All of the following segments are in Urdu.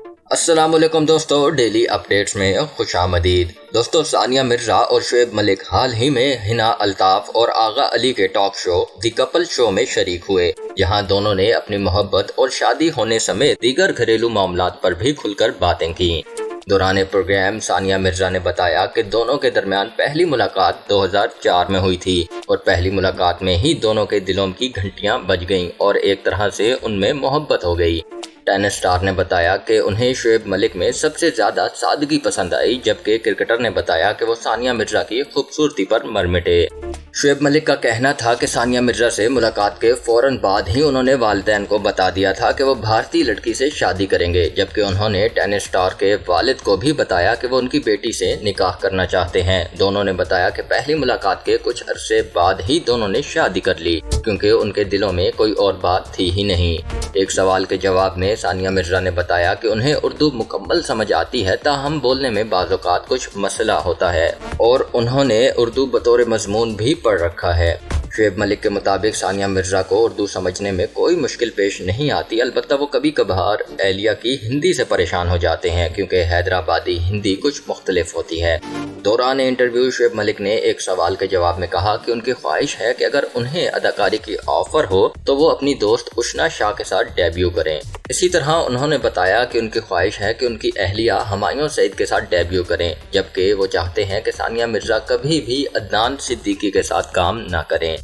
السلام علیکم دوستو، ڈیلی اپڈیٹس میں خوش آمدید۔ دوستو، ثانیہ مرزا اور شعیب ملک حال ہی میں حنا الطاف اور آغا علی کے ٹاک شو دی کپل شو میں شریک ہوئے، جہاں دونوں نے اپنی محبت اور شادی ہونے سمیت دیگر گھریلو معاملات پر بھی کھل کر باتیں کی۔ دوران پروگرام ثانیہ مرزا نے بتایا کہ دونوں کے درمیان پہلی ملاقات 2004 میں ہوئی تھی اور پہلی ملاقات میں ہی دونوں کے دلوں کی گھنٹیاں بج گئیں اور ایک طرح سے ان میں محبت ہو گئی۔ ٹینس اسٹار نے بتایا کہ انہیں شعیب ملک میں سب سے زیادہ سادگی پسند آئی، جبکہ کرکٹر نے بتایا کہ وہ ثانیہ مرزا کی خوبصورتی پر مر مٹے۔ شعیب ملک کا کہنا تھا کہ ثانیہ مرزا سے ملاقات کے فوراً بعد ہی انہوں نے والدین کو بتا دیا تھا کہ وہ بھارتی لڑکی سے شادی کریں گے، جبکہ انہوں نے ٹینس اسٹار کے والد کو بھی بتایا کہ وہ ان کی بیٹی سے نکاح کرنا چاہتے ہیں۔ دونوں نے بتایا کہ پہلی ملاقات کے کچھ عرصے بعد ہی دونوں نے شادی کر لی، کیونکہ ان کے دلوں میں کوئی اور بات تھی ہی نہیں۔ ایک سوال کے جواب میں ثانیہ مرزا نے بتایا کہ انہیں اردو مکمل سمجھ آتی ہے، تاہم بولنے میں بعض اوقات کچھ مسئلہ ہوتا ہے اور انہوں نے اردو بطور مضمون بھی پڑھ رکھا ہے۔ شعیب ملک کے مطابق ثانیہ مرزا کو اردو سمجھنے میں کوئی مشکل پیش نہیں آتی، البتہ وہ کبھی کبھار اہلیہ کی ہندی سے پریشان ہو جاتے ہیں، کیونکہ حیدرآبادی ہندی کچھ مختلف ہوتی ہے۔ دوران انٹرویو شعیب ملک نے ایک سوال کے جواب میں کہا کہ ان کی خواہش ہے کہ اگر انہیں اداکاری کی آفر ہو تو وہ اپنی دوست اشنا شاہ کے ساتھ ڈیبیو کریں۔ اسی طرح انہوں نے بتایا کہ ان کی خواہش ہے کہ ان کی اہلیہ ہمایوں سعید کے ساتھ ڈیبیو کریں، جبکہ وہ چاہتے ہیں کہ ثانیہ مرزا کبھی بھی عدنان صدیقی کے ساتھ کام نہ کریں۔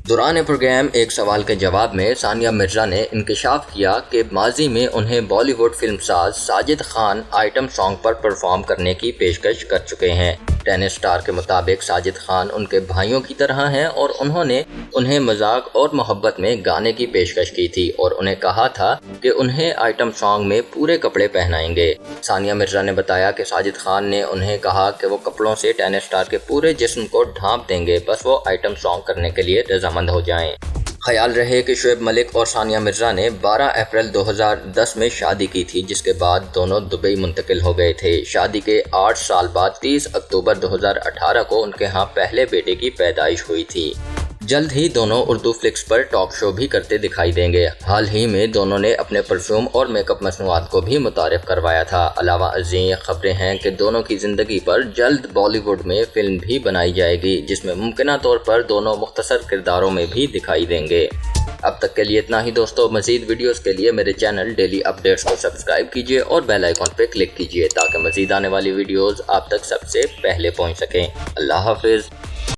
دوران پروگرام ایک سوال کے جواب میں ثانیہ مرزا نے انکشاف کیا کہ ماضی میں انہیں بالی ووڈ فلم ساز ساجد خان آئٹم سانگ پر پرفارم کرنے کی پیشکش کر چکے ہیں۔ ٹینس اسٹار کے مطابق ساجد خان ان کے بھائیوں کی طرح ہیں اور انہوں نے انہیں مذاق اور محبت میں گانے کی پیشکش کی تھی اور انہیں کہا تھا کہ انہیں آئٹم سانگ میں پورے کپڑے پہنائیں گے۔ ثانیہ مرزا نے بتایا کہ ساجد خان نے انہیں کہا کہ وہ کپڑوں سے ٹینس اسٹار کے پورے جسم کو ڈھانپ دیں گے، بس وہ آئٹم سانگ کرنے کے لیے رضامند ہو جائیں۔ خیال رہے کہ شعیب ملک اور ثانیہ مرزا نے 12 اپریل 2010 میں شادی کی تھی، جس کے بعد دونوں دبئی منتقل ہو گئے تھے۔ شادی کے 8 سال بعد 30 اکتوبر 2018 کو ان کے ہاں پہلے بیٹے کی پیدائش ہوئی تھی۔ جلد ہی دونوں اردو فلکس پر ٹاک شو بھی کرتے دکھائی دیں گے۔ حال ہی میں دونوں نے اپنے پرفیوم اور میک اپ مصنوعات کو بھی متعارف کروایا تھا۔ علاوہ ازیں خبریں ہیں کہ دونوں کی زندگی پر جلد بالی ووڈ میں فلم بھی بنائی جائے گی، جس میں ممکنہ طور پر دونوں مختصر کرداروں میں بھی دکھائی دیں گے۔ اب تک کے لیے اتنا ہی دوستو، مزید ویڈیوز کے لیے میرے چینل ڈیلی اپڈیٹس کو سبسکرائب کیجیے اور بیل آئیکن پہ کلک کیجیے تاکہ مزید آنے والی ویڈیوز آپ تک سب سے پہلے پہنچ سکیں۔ اللہ حافظ۔